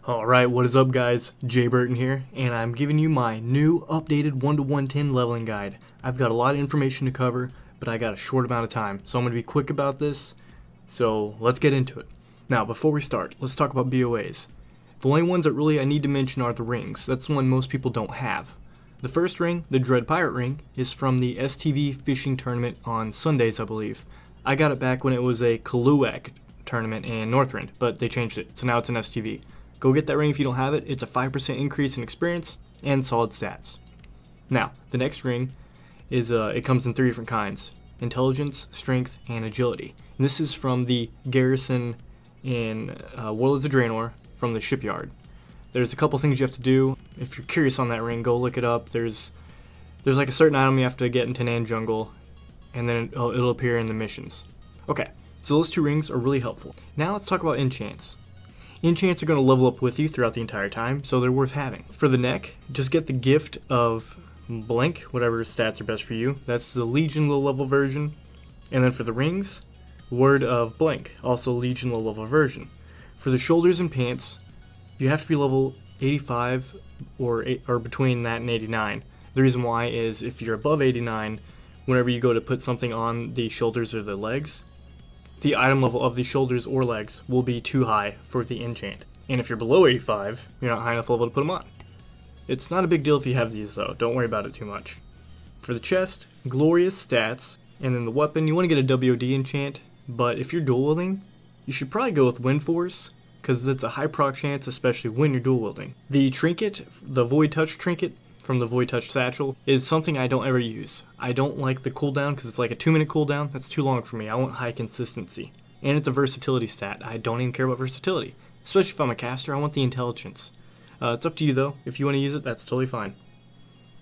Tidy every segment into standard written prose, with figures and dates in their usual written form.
Alright, what is up guys? Jay Burton here, and I'm giving you my new updated 1 to 110 leveling guide. I've got a lot of information to cover, but I got a short amount of time, so I'm going to be quick about this, so let's get into it. Now, before we start, let's talk about BOAs. The only ones that really I need to mention are the rings. That's the one most people don't have. The first ring, the Dread Pirate Ring, is from the STV fishing tournament on Sundays, I believe. I got it back when it was a Kaluak tournament in Northrend, but they changed it, so now it's an STV. Go get that ring if you don't have it. It's a 5% increase in experience and solid stats. Now, the next ring is, it comes in 3 different kinds: intelligence, strength, and agility. And this is from the garrison in Warlords of Draenor from the shipyard. There's a couple things you have to do. If you're curious on that ring, go look it up. There's like a certain item you have to get in Tanan Jungle, and then it'll appear in the missions. Okay, so those 2 rings are really helpful. Now let's talk about enchants. Enchants are going to level up with you throughout the entire time, so they're worth having. For the neck, just get the gift of blank, whatever stats are best for you. That's the Legion low level version. And then for the rings, word of blank, also Legion low level version. For the shoulders and pants, you have to be level 85 or between that and 89. The reason why is if you're above 89, whenever you go to put something on the shoulders or the legs, the item level of the shoulders or legs will be too high for the enchant. And if you're below 85, you're not high enough level to put them on. It's not a big deal if you have these though, don't worry about it too much. For the chest, glorious stats, and then the weapon, you want to get a WOD enchant, but if you're dual wielding, you should probably go with Wind Force, because it's a high proc chance, especially when you're dual wielding. The trinket, the Void Touch trinket, from the Void Touch satchel, is something I don't ever use. I don't like the cooldown because it's like a 2-minute cooldown. That's too long for me. I want high consistency. And it's a versatility stat. I don't even care about versatility. Especially if I'm a caster, I want the intelligence. It's up to you though. If you want to use it, that's totally fine.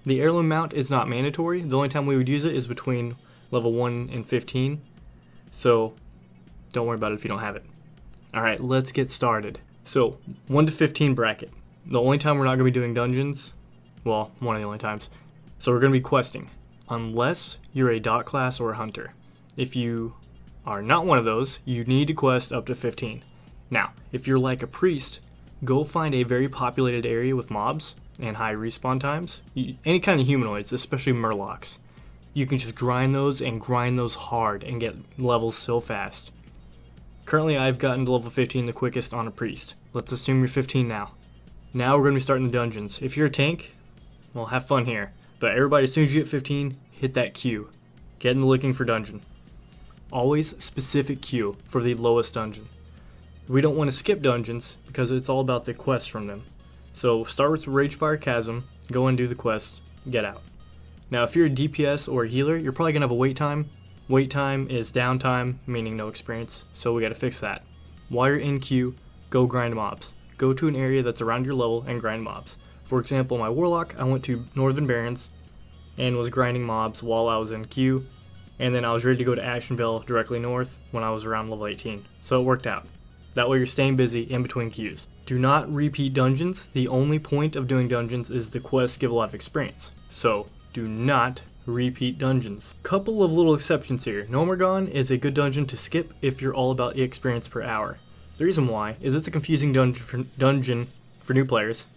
The heirloom mount is not mandatory. The only time we would use it is between level 1 and 15. So don't worry about it if you don't have it. Alright, let's get started. So 1 to 15 bracket. The only time we're not going to be doing dungeons, well, one of the only times. So we're going to be questing, unless you're a dot class or a hunter. If you are not one of those, you need to quest up to 15. Now, if you're like a priest, go find a very populated area with mobs and high respawn times. Any kind of humanoids, especially murlocs. You can just grind those hard and get levels so fast. Currently, I've gotten to level 15 the quickest on a priest. Let's assume you're 15 now. Now we're going to be starting the dungeons. If you're a tank, well, have fun here. But everybody, as soon as you get 15, hit that Q. Get in the looking for dungeon. Always specific Q for the lowest dungeon. We don't want to skip dungeons because it's all about the quests from them. So start with Ragefire Chasm, go and do the quest, get out. Now if you're a DPS or a healer, you're probably going to have a wait time. Wait time is downtime, meaning no experience, so we got to fix that. While you're in queue, go grind mobs. Go to an area that's around your level and grind mobs. For example, my Warlock, I went to Northern Barrens and was grinding mobs while I was in queue, and then I was ready to go to Ashenvale directly north when I was around level 18. So it worked out. That way you're staying busy in between queues. Do not repeat dungeons. The only point of doing dungeons is the quests give a lot of experience. So do not repeat dungeons. Couple of little exceptions here. Nomergon is a good dungeon to skip if you're all about experience per hour. The reason why is it's a confusing dungeon for new players,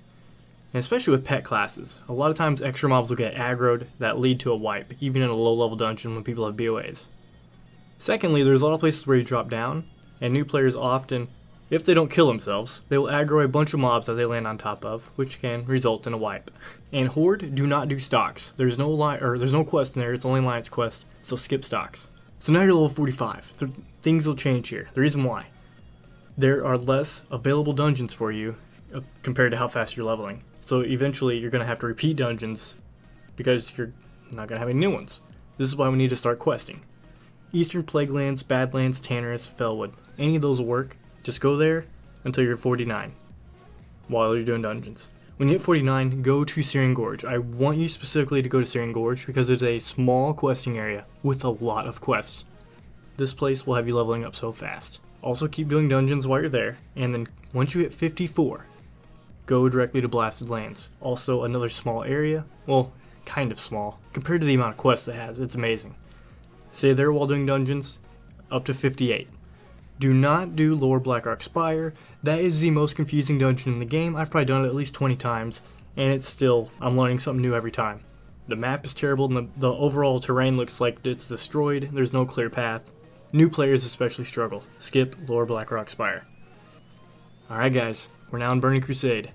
and especially with pet classes. A lot of times extra mobs will get aggroed that lead to a wipe, even in a low level dungeon when people have BOAs. Secondly, there's a lot of places where you drop down, and new players often, if they don't kill themselves, they will aggro a bunch of mobs that they land on top of, which can result in a wipe. And Horde do not do stocks. There's no quest in there, it's only Alliance quest, so skip stocks. So now you're level 45. Things will change here. The reason why: there are less available dungeons for you compared to how fast you're leveling. So eventually you're going to have to repeat dungeons because you're not going to have any new ones. This is why we need to start questing. Eastern Plaguelands, Badlands, Tannerus, Felwood. Any of those will work. Just go there until you're 49 while you're doing dungeons. When you hit 49, go to Syrian Gorge. I want you specifically to go to Syrian Gorge because it's a small questing area with a lot of quests. This place will have you leveling up so fast. Also keep doing dungeons while you're there, and then once you hit 54, go directly to Blasted Lands. Also another small area, well, kind of small. Compared to the amount of quests it has, it's amazing. Stay there while doing dungeons, up to 58. Do not do Lower Blackrock Spire. That is the most confusing dungeon in the game. I've probably done it at least 20 times, and it's still, I'm learning something new every time. The map is terrible, and the overall terrain looks like it's destroyed. There's no clear path. New players especially struggle. Skip Lower Blackrock Spire. Alright guys, we're now in Burning Crusade.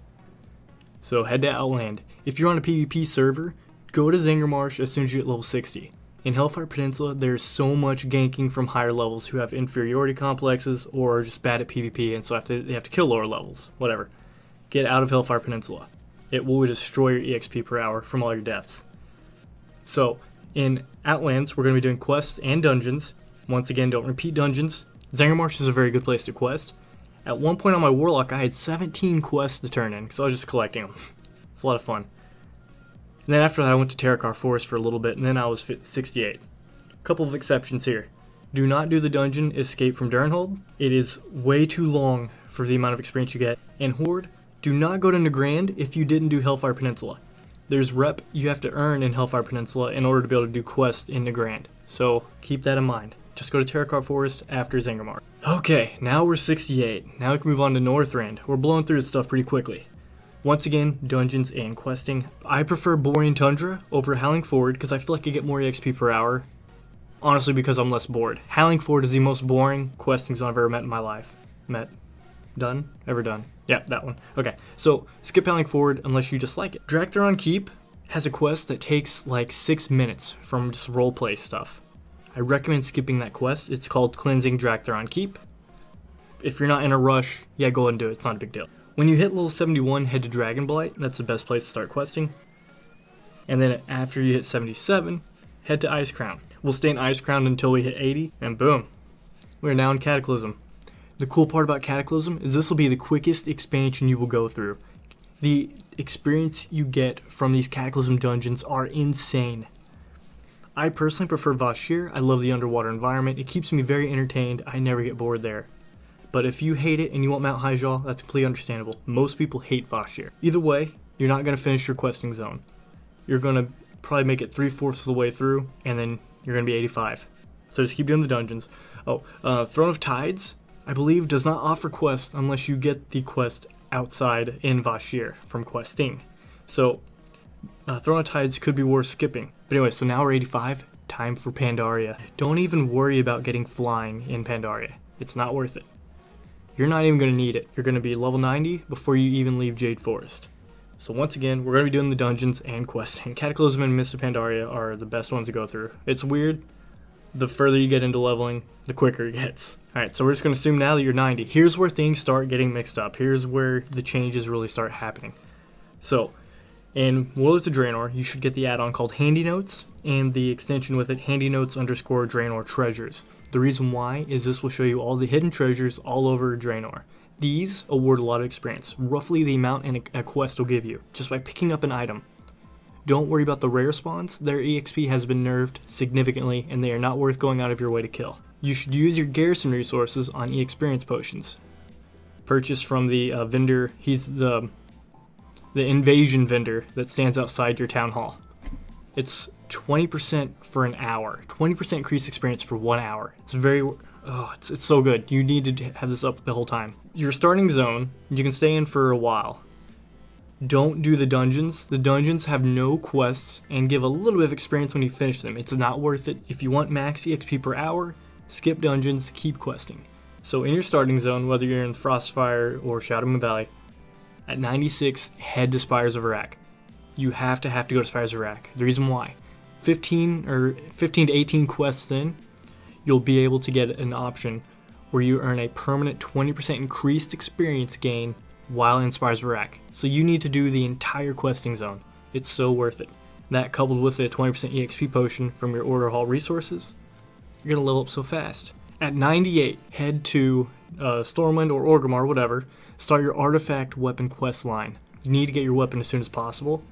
So head to Outland. If you're on a PvP server, go to Zangarmarsh as soon as you get level 60. In Hellfire Peninsula, there's so much ganking from higher levels who have inferiority complexes or are just bad at PvP, and so they have to kill lower levels. Whatever. Get out of Hellfire Peninsula. It will destroy your EXP per hour from all your deaths. So, in Outlands, we're going to be doing quests and dungeons. Once again, don't repeat dungeons. Zangarmarsh is a very good place to quest. At one point on my Warlock, I had 17 quests to turn in, because I was just collecting them. It's a lot of fun. And then after that, I went to Terakar Forest for a little bit, and then I was 68. A couple of exceptions here. Do not do the dungeon Escape from Durnhold. It is way too long for the amount of experience you get. And Horde, do not go to Nagrand if you didn't do Hellfire Peninsula. There's rep you have to earn in Hellfire Peninsula in order to be able to do quests in Nagrand. So keep that in mind. Just go to Terakar Forest after Zangarmarsh. Okay, now we're 68. Now we can move on to Northrend. We're blowing through this stuff pretty quickly. Once again, dungeons and questing. I prefer Borean Tundra over Howling Ford because I feel like I get more EXP per hour. Honestly, because I'm less bored. Howling Ford is the most boring questing zone I've ever met in my life. Met? Done? Ever done? Yeah, that one. Okay, so skip Howling Ford unless you just like it. Draktheron Keep has a quest that takes like 6 minutes from just roleplay stuff. I recommend skipping that quest. It's called Cleansing Draktheron Keep. If you're not in a rush, yeah, go ahead and do it. It's not a big deal. When you hit level 71, head to Dragonblight. That's the best place to start questing. And then after you hit 77, head to Icecrown. We'll stay in Icecrown until we hit 80, and boom. We're now in Cataclysm. The cool part about Cataclysm is this will be the quickest expansion you will go through. The experience you get from these Cataclysm dungeons are insane. I personally prefer Vashj'ir. I love the underwater environment. It keeps me very entertained. I never get bored there. But if you hate it and you want Mount Hyjal, that's completely understandable. Most people hate Vashj'ir. Either way, you're not going to finish your questing zone. You're going to probably make it 3/4 of the way through, and then you're going to be 85. So just keep doing the dungeons. Throne of Tides, I believe, does not offer quests unless you get the quest outside in Vashj'ir from questing. So Throne of Tides could be worth skipping. But anyway, so now we're 85. Time for Pandaria. Don't even worry about getting flying in Pandaria. It's not worth it. You're not even going to need it. You're going to be level 90 before you even leave Jade Forest. So once again, we're going to be doing the dungeons and questing. Cataclysm and Mist of Pandaria are the best ones to go through. It's weird. The further you get into leveling, the quicker it gets. Alright, so we're just going to assume now that you're 90. Here's where things start getting mixed up. Here's where the changes really start happening. So, in Warlords of Draenor, you should get the add-on called Handy Notes, and the extension with it, Handy Notes _ Draenor Treasures. The reason why is this will show you all the hidden treasures all over Draenor. These award a lot of experience, roughly the amount a quest will give you, just by picking up an item. Don't worry about the rare spawns, their EXP has been nerfed significantly and they are not worth going out of your way to kill. You should use your garrison resources on E-Experience Potions. Purchase from the vendor, he's the invasion vendor that stands outside your town hall. It's 20% for an hour. 20% increased experience for 1 hour. It's it's so good. You need to have this up the whole time. Your starting zone, you can stay in for a while. Don't do the dungeons. The dungeons have no quests and give a little bit of experience when you finish them. It's not worth it. If you want max EXP per hour, skip dungeons, keep questing. So in your starting zone, whether you're in Frostfire or Shadowmoon Valley, at 96, head to Spires of Iraq. You have to go to Spires of Iraq. The reason why, 15 to 18 quests in, you'll be able to get an option where you earn a permanent 20% increased experience gain while in Spires of Iraq. So you need to do the entire questing zone. It's so worth it. That coupled with a 20% EXP potion from your Order Hall resources, you're going to level up so fast. At 98, head to Stormwind or Orgrimmar, whatever, start your artifact weapon quest line. You need to get your weapon as soon as possible.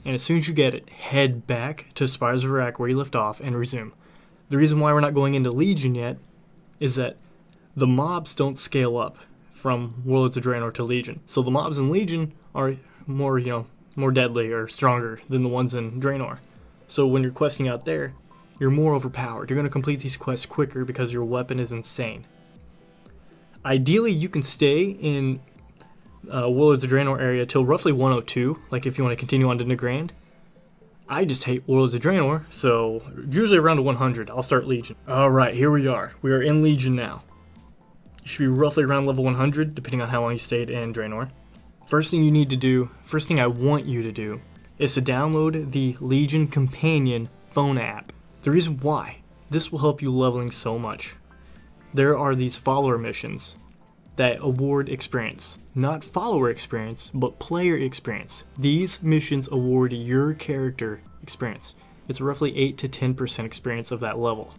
And as soon as you get it, head back to Spires of Iraq where you left off and resume. The reason why we're not going into Legion yet is that the mobs don't scale up from Warlords of Draenor to Legion. So the mobs in Legion are more deadly or stronger than the ones in Draenor. So when you're questing out there, you're more overpowered. You're going to complete these quests quicker because your weapon is insane. Ideally, you can stay in Warlords of Draenor area till roughly 102, like if you want to continue on to Nagrand. I just hate Warlords of Draenor, so usually around 100, I'll start Legion. Alright, here we are. We are in Legion now. You should be roughly around level 100, depending on how long you stayed in Draenor. First thing I want you to do, is to download the Legion Companion phone app. The reason why, this will help you leveling so much. There are these follower missions that award experience. Not follower experience, but player experience. These missions award your character experience. It's roughly 8 to 10% experience of that level.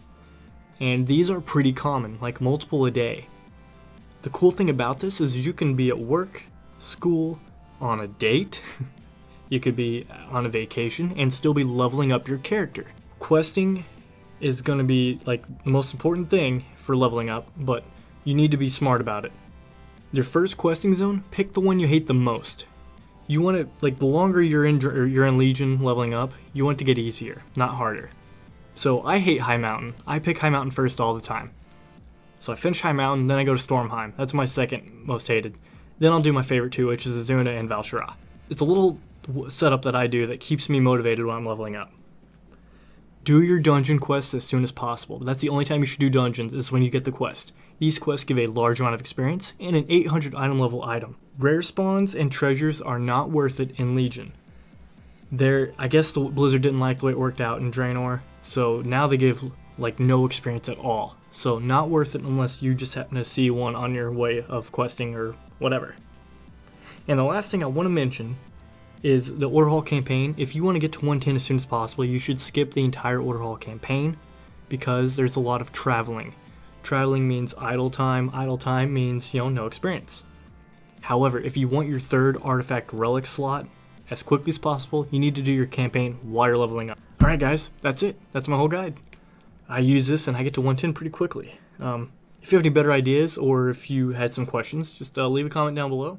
And these are pretty common, like multiple a day. The cool thing about this is you can be at work, school, on a date, you could be on a vacation, and still be leveling up your character. Questing is going to be like the most important thing for leveling up, but you need to be smart about it. Your first questing zone, pick the one you hate the most. You want it, like the longer you're in Legion leveling up, you want it to get easier, not harder. So I hate High Mountain. I pick High Mountain first all the time. So I finish High Mountain, then I go to Stormheim. That's my second most hated. Then I'll do my favorite two, which is Azuna and Val'sharah. It's a little setup that I do that keeps me motivated when I'm leveling up. Do your dungeon quests as soon as possible. That's the only time you should do dungeons, is when you get the quest. These quests give a large amount of experience and an 800 item level item. Rare spawns and treasures are not worth it in Legion. I guess the Blizzard didn't like the way it worked out in Draenor, so now they give like no experience at all. So not worth it unless you just happen to see one on your way of questing or whatever. And the last thing I want to mention is the Order Hall campaign. If you want to get to 110 as soon as possible, you should skip the entire Order Hall campaign because there's a lot of traveling. Traveling means idle time. Idle time means, no experience. However, if you want your third artifact relic slot as quickly as possible, you need to do your campaign while you're leveling up. Alright guys, that's it. That's my whole guide. I use this and I get to 110 pretty quickly. If you have any better ideas or if you had some questions, just leave a comment down below.